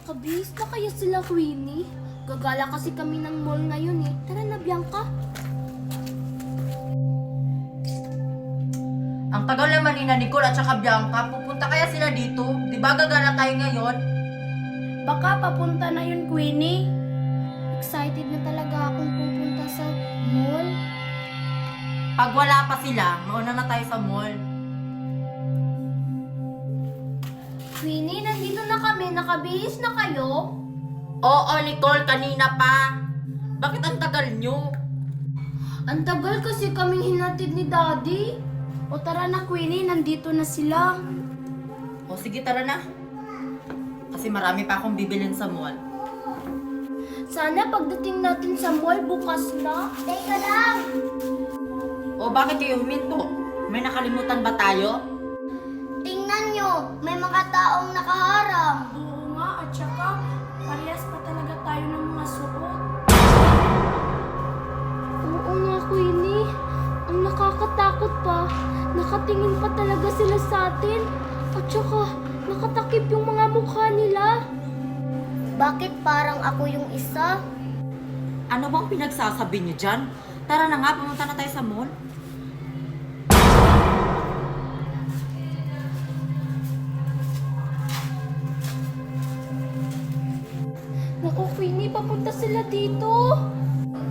Nakabihis na kaya sila, Queenie? Gagala kasi kami ng mall ngayon eh. Tara na, Bianca. Ang tagal naman ni Nicole at saka Bianca. Pupunta kaya sila dito? Di ba gagala tayo ngayon? Baka papunta na yun, Queenie. Excited na talaga akong pupunta sa mall. Pag wala pa sila, mauna na tayo sa mall. Queenie, nandito na kami. Nakabihis na kayo? Oo, Nicole, kanina pa. Bakit ang tagal nyo? Ang tagal kasi kaming hinatid ni Daddy. O tara na, Queenie. Nandito na sila. O sige, tara na. Kasi marami pa akong bibilin sa mall. Sana pagdating natin sa mall bukas na. Teka lang! O bakit kayo huminto? May nakalimutan ba tayo? Tingnan nyo, may mga taong nakaharang. Oo nga, at saka parehas pa talaga tayo ng mga suot. Oo nga, Queenie. Ang nakakatakot pa, nakatingin pa talaga sila sa atin. At saka, nakatakip yung mga mukha nila. Bakit parang ako yung isa? Ano bang pinagsasabi niyo dyan? Tara na nga, pumunta na tayo sa mall. Naku, Queenie, papunta sila dito.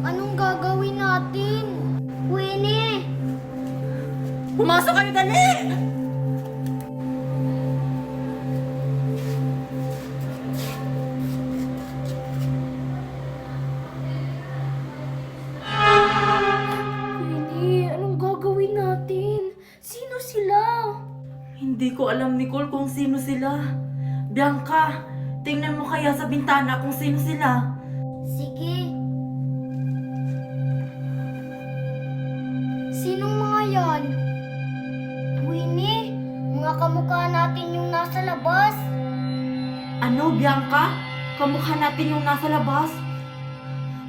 Anong gagawin natin? Queenie! Pumasok kayo, dali! Queenie, anong gagawin natin? Sino sila? Hindi ko alam, Nicole, kung sino sila. Bianca, tingnan mo kaya sa bintana kung sino sila. Sige. Sinong mga yan? Queenie, mga kamukha natin yung nasa labas. Ano, Bianca? Kamukha natin yung nasa labas?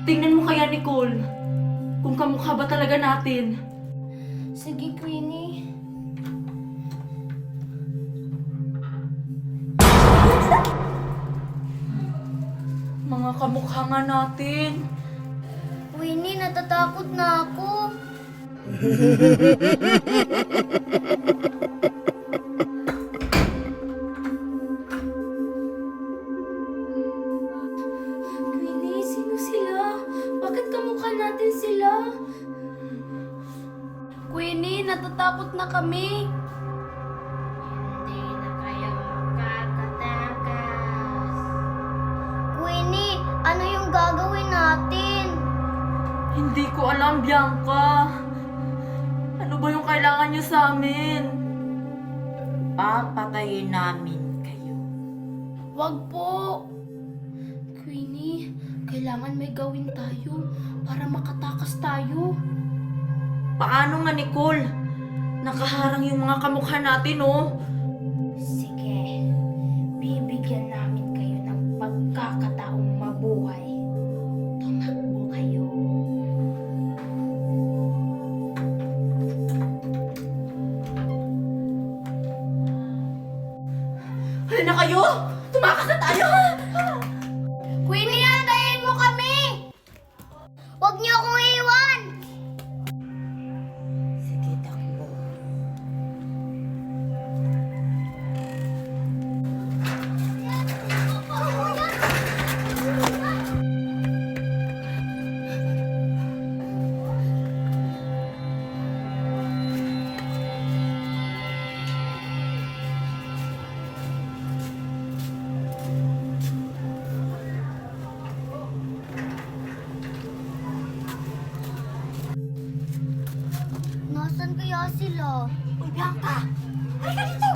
Tingnan mo kaya, Nicole, kung kamukha ba talaga natin. Sige, Queenie. Mga kamukha nga natin. Queenie, natatakot na ako. Queenie, sino sila? Bakit kamukha natin sila? Queenie, natatakot na kami. Hindi na kayo makakatakas. Queenie, ano yung gagawin natin? Hindi ko alam, Bianca. Ano ba yung kailangan nyo sa amin? Papatayin namin kayo. Wag po. Queenie, kailangan may gawin tayo para makatakas tayo. Paano nga, Nicole? Nakaharang yung mga kamukha natin, oh. Sige, bibigyan namin kayo ng pagkakataong mabuhay. Tumakbo kayo. Halina kayo! Tumakas na tayo! Queenie, antayin mo kami! Huwag niyo akong iwan! Sige, takbo. Nasaan kaya sila? Uy, Bianca! Halika dito!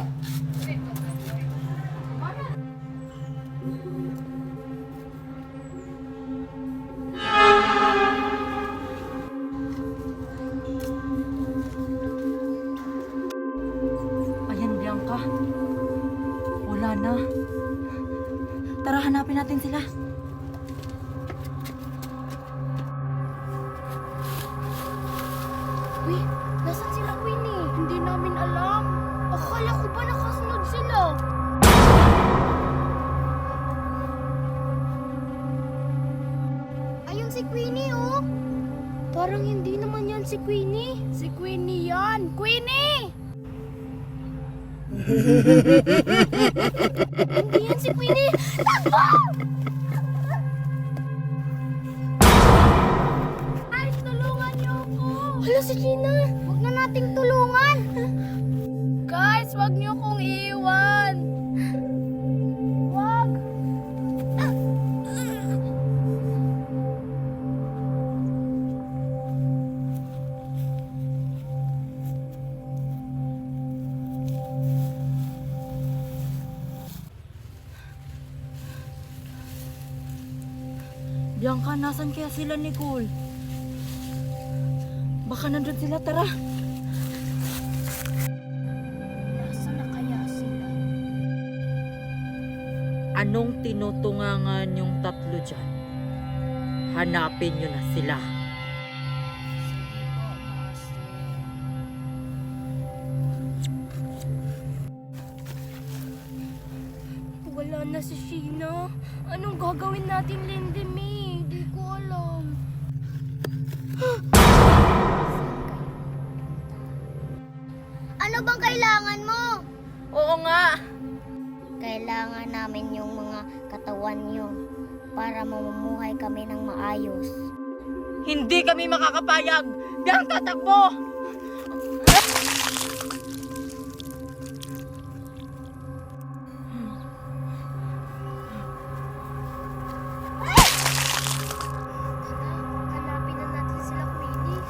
Ayan, Bianca. Wala na. Tara, hanapin natin sila. Uy, nasaan sila, Queenie? Hindi namin alam. Akala ko ba nakasunod sila? si Queenie, oh. Parang hindi naman yan si Queenie. Si Queenie yan. Queenie! Hindi yan si Queenie. Takbo! Guys, tulungan niyo ako. Hala si Gina. Huwag na nating tulungan. Guys, huwag niyo kong iiwan. Huwag. Bianca, nasan kaya sila, Nicole? Baka nandun sila, tara. Nasaan na kaya sila? Anong tinutungangan yung tatlo dyan? Hanapin nyo na sila. Wala na si Sheena. Anong gagawin natin, Lindy May? Di ko alam. Ano bang kailangan mo? Oo nga. Kailangan namin yung mga katawan nyo para mamumuhay kami ng maayos. Hindi kami makakapayag. Bianca, takbo! Hanapin na natin sila, Queenie.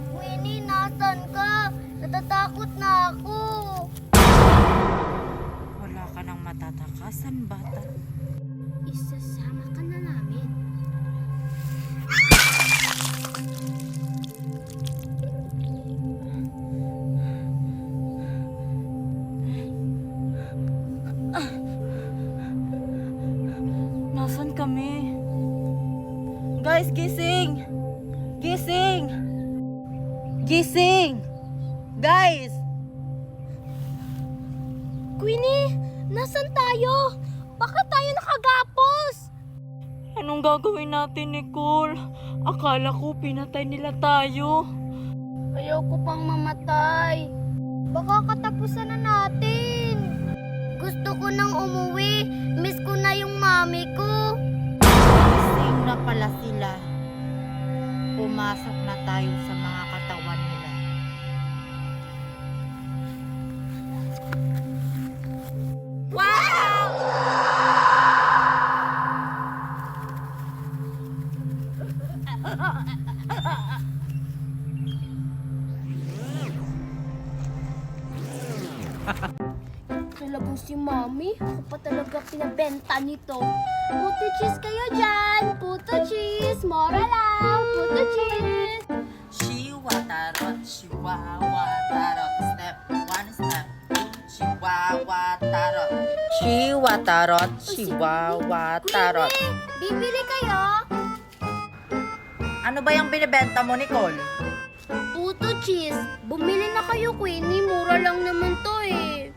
Queenie, nasan ka? Natatakot na ako. Wala ka nang matatakasan, bata. Isasama ka na namin. Nasaan kami? Guys, gising! Gising! Gising! Guys! Queenie, nasan tayo? Bakit tayo nakagapos? Anong gagawin natin, Nicole? Akala ko pinatay nila tayo. Ayoko pang mamatay. Baka katapusan na natin. Gusto ko nang umuwi. Miss ko na yung mami ko. Gising na pala sila. Pumasok na tayo sa mga katawan nila. Wow! Talagang si mami. Ako pa talaga pinabenta nito. Puto cheese kayo dyan. Puto cheese. Mora lang. Puto cheese. Chihuahua, chihuahua, tarot. Step one, step two. Chihuahua, tarot. Chihuahua, tarot. Chihuahua, tarot. Bibili kayo? Ano ba yung binibenta mo, Nicole? Puto cheese. Bumili na kayo, Queenie. Mura lang naman to eh.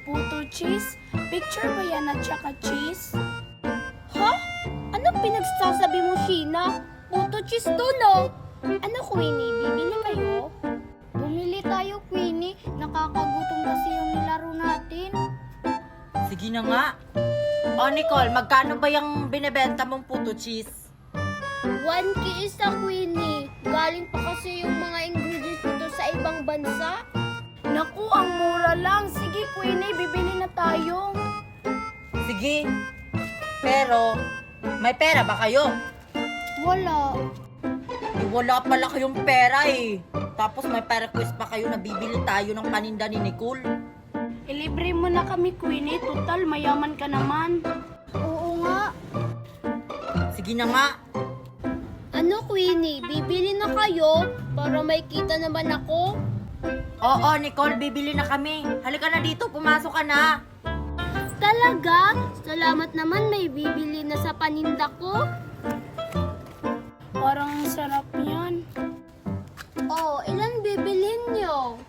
Puto cheese? Picture ba yan at saka cheese? Ha? Anong pinagsasabi mo, Sheena? Puto cheese to, no? Ano, Queenie? Bibili kayo? Bumili tayo, Queenie. Nakakagutom kasi yung nilaro natin. Sige na nga. O, Nicole, magkano ba yung binibenta mong puto cheese? 1K isa, Queenie. Galing pa kasi yung mga ingredients nito sa ibang bansa. Naku, ang mura lang. Sige, Queenie, bibili na tayo. Sige. Pero, may pera ba kayo? Wala. Wala pala kayong pera eh. Tapos may pa-request pa kayo na bibili tayo ng paninda ni Nicole. Ilibre mo na kami, Queenie. Total, mayaman ka naman. Oo nga. Sige na nga. Ano, Queenie? Bibili na kayo para may kita naman ako? Oo, Nicole, bibili na kami. Halika na dito, pumasok ka na. Talaga? Salamat naman may bibili na sa paninda ko. Parang sarap yan. Oh, ilan bibilin nyo?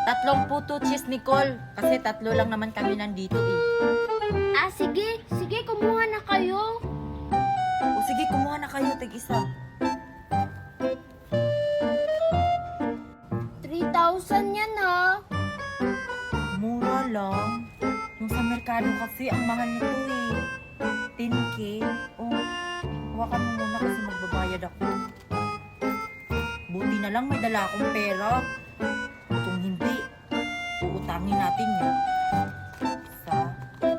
3 puto cheese, Nicole. Kasi 3 lang naman kami nandito eh. Ah, sige. Sige, kumuha na kayo. O sige, kumuha na kayo, tig-isa. 3,000 yan ha. Mura lang. Yung sa merkado kasi, ang mahal nito eh. 10K. Oh, hawakan mo muna kasi magbabayad ako. Buti na lang may dala akong pera. Kung hindi, uutangin natin yun. Isa, dua,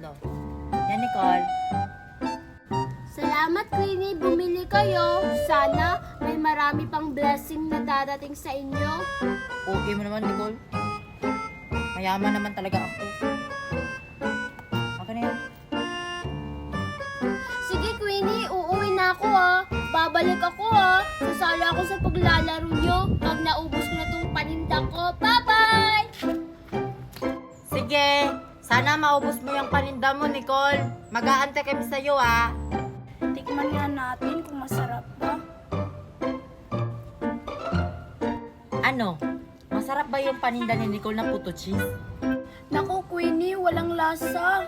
3. Yan, Nicole. Salamat, Queenie. Bumili kayo. Sana may marami pang blessing na dadating sa inyo. Okay mo naman, Nicole. Mayaman naman talaga ako. Okay na yan. Sige, Queenie. Uuwi na ako ha. Babalik ako ha. Sasali ako sa paglalaro nyo pag naubos ko na tong paninda ko. Bye-bye! Sige, sana maubos mo yung paninda mo, Nicole. Mag-aantay kami sa'yo, ah. Tikman nga natin kung masarap ba. Ano? Masarap ba yung paninda ni Nicole na puto cheese? Naku, Queenie, walang lasa.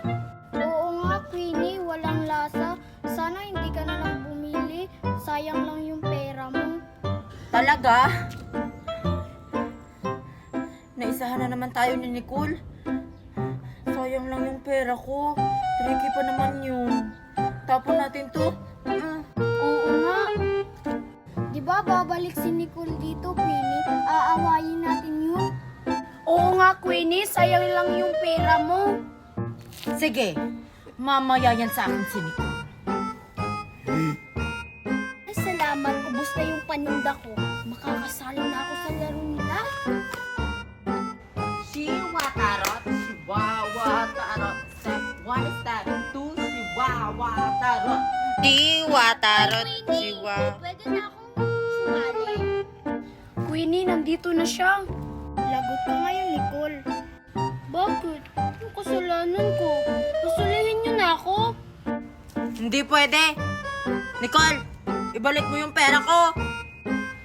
Oo nga, Queenie, walang lasa. Sana hindi ka na lang bumili. Sayang lang yung pera mo. Talaga? Naisahan na naman tayo ni Nicole. Sayang lang yung pera ko. Tricky pa naman yun. Tapon natin to. Oo nga. Di ba babalik si Nicole dito, Queenie? Aawayin natin yun. Oo nga, Queenie. Sayang lang yung pera mo. Sige, mamaya yan sa akin si Nicole. Ay, salamat. Ubus na yung paninda ko. Makakasali na ako sa laro nila. Shiwa-tarot, shiwa-wa-tarot. Step 1, step 2, shiwa-wa-tarot. Shiwa-tarot, shiwa. Pwede na akong sumali. Queenie, nandito na siya. Lagot ka ngayon, Nicole. Bakit? Yung kasalanan ko. Pasulihin niyo na ako. Hindi pwede. Nicole, ibalik mo yung pera ko.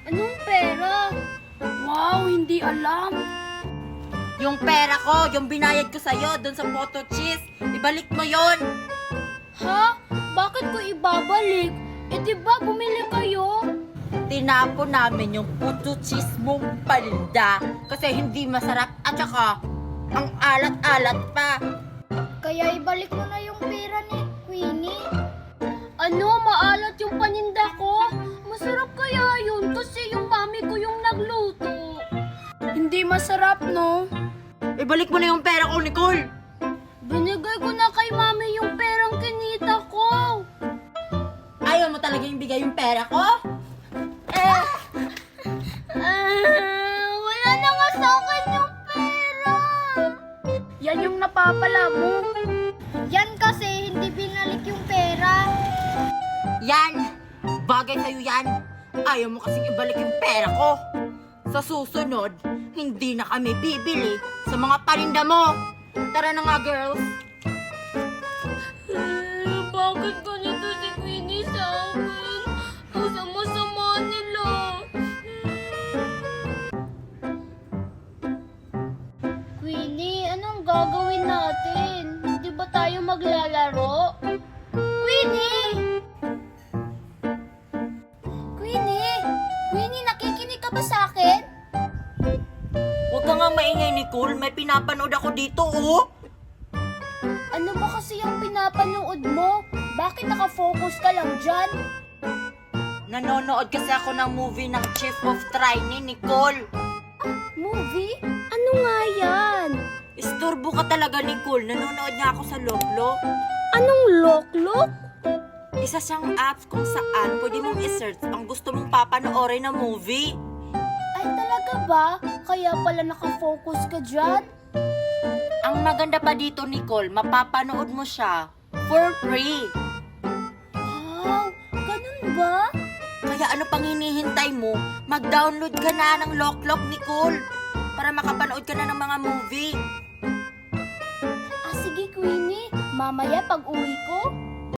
Anong pera? Wow, hindi alam. Yung pera ko, yung binayad ko sa'yo dun sa photo cheese. Ibalik mo yon. Ha? Bakit ko ibabalik? Eh di ba bumili kayo? Tinapon namin yung puto cheese mong paninda kasi hindi masarap at saka ang alat-alat pa. Kaya ibalik mo na yung pera ni Queenie. Ano? Maalat yung paninda ko? Masarap kaya yun kasi yung mami ko yung nagluto. Hindi masarap, no? Ibalik mo na yung pera ko, Nicole. Binigay ko na kay mami yung perang kinita ko. Ayaw mo talaga yung bigay yung pera ko? Wala na nga sa akin yung pera. Yan yung napapala mo. Yan kasi hindi binalik yung pera. Yan! Bagay sa'yo yan! Ayaw mo kasing ibalik yung pera ko! Sa susunod, hindi na kami bibili sa mga paninda mo! Tara na nga, girls! Bakit ganito si Queenie sa akin? Ang sama-sama nila. Queenie, anong gagawin natin? Hindi ba tayo maglalaro? Queenie! Queenie! Queenie, nakikinig ka ba sa akin? Huwag ka nga maingay, Nicole. May pinapanood ako dito, oh! Ano ba kasi yung pinapanood mo? Bakit nakafocus ka lang dyan? Nanonood kasi ako ng movie ng Chief of Trinity, Nicole. Movie? Ano nga yan? Istorbo ka talaga, Nicole. Nanonood nga ako sa Loklok. Anong loklok? Isa siyang apps kung saan pwede mong i-search ang gusto mong papanoorin na movie. Ay talaga ba? Kaya pala nakafocus ka dyan? Ang maganda pa dito, Nicole, mapapanood mo siya for free. Wow, ganun ba? Kaya ano pang hinihintay mo? Mag-download ka na ng Loklok, Nicole, para makapanood ka na ng mga movie. Ah sige Queenie, mamaya pag uwi ko,